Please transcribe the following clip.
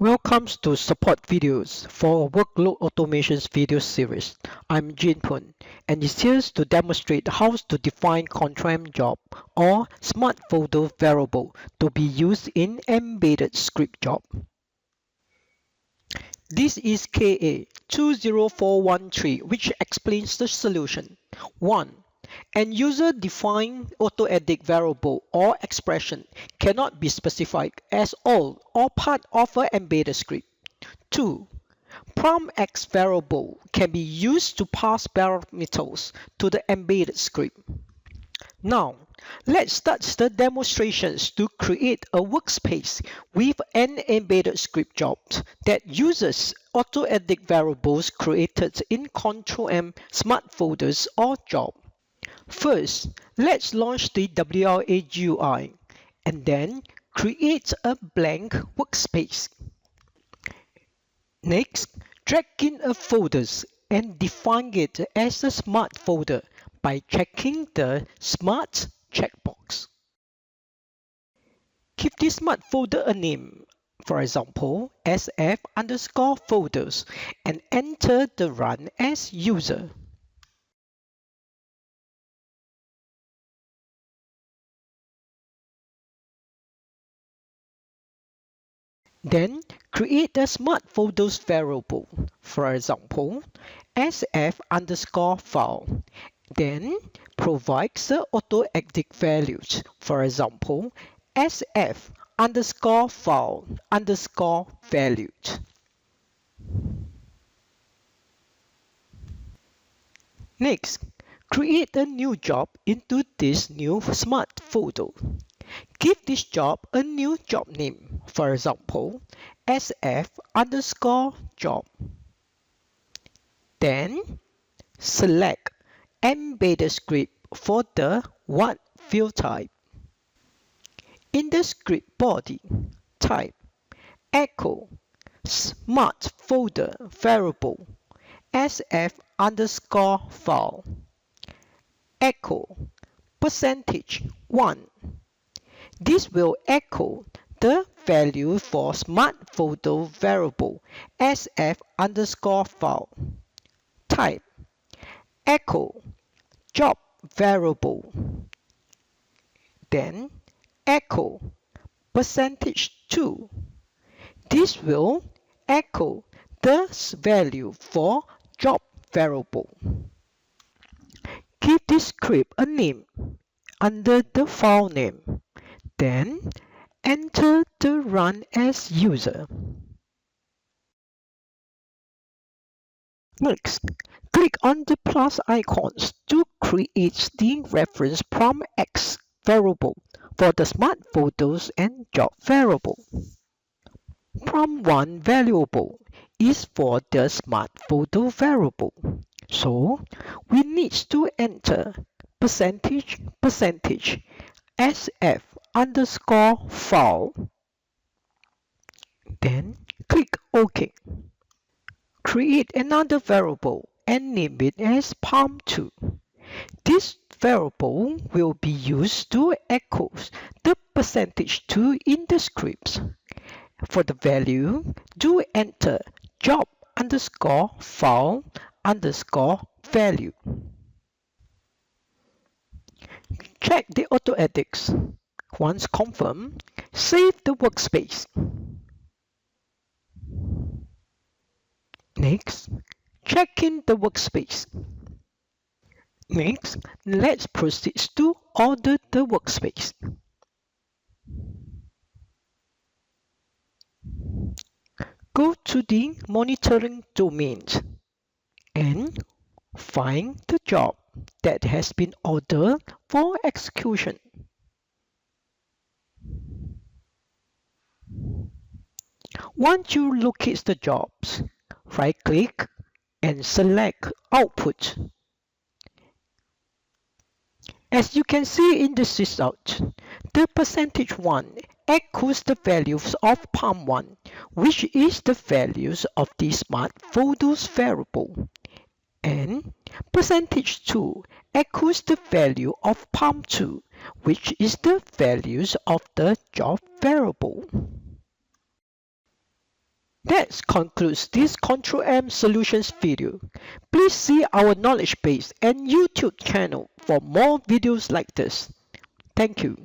Welcome to support videos for workload automations video series. I'm Jin Pun, and it's here to demonstrate how to define control job or smart folder variable to be used in embedded script job. This is KA20413, which explains the solution. 1. An user-defined Autoedit variable or expression cannot be specified as all or part of an embedded script. 2. Prompt X variable can be used to pass parameters to the embedded script. Now, let's start the demonstrations to create a workspace with an embedded script job that uses Autoedit variables created in Control-M smart folders or job. First, let's launch the WLA GUI and then create a blank workspace. Next, drag in a folder and define it as a smart folder by checking the Smart checkbox. Give this smart folder a name, for example, sf_folders, and enter the run as user. Then create a smart folders variable, for example, sf_file. Then provide the Autoedit values, for example, sf_file_values. Next, create a new job into this new smart folder. Give this job a new job name, for example, sf_job. Then select embedded script for the what field type. In the script body, type echo smart folder variable sf_file echo %1. This will echo the value for smart folder variable sf_file. Type echo job variable. Then echo %2. This will echo the value for job variable. Give this script a name under the file name. Then enter the run as user. Next, click on the plus icons to create the reference prompt X variable for the smart folders and job variable. Prompt1 variable is for the smart folder variable. So we need to enter %sf_file. Then click OK. Create another variable and name it as PALM2. This variable will be used to echo the %2 in the scripts. For the value, do enter job_file_value. Check the Autoedit. Once confirmed, save the workspace. Next, check in the workspace. Next, let's proceed to order the workspace. Go to the monitoring domain and find the job that has been ordered for execution. Once you locate the jobs, right-click and select Output. As you can see in the sysout, the %1 echoes the values of PALM1, which is the values of the smart folders variable, and %2 echoes the value of PALM2, which is the values of the job variable. That concludes this Control M Solutions video. Please see our knowledge base and YouTube channel for more videos like this. Thank you.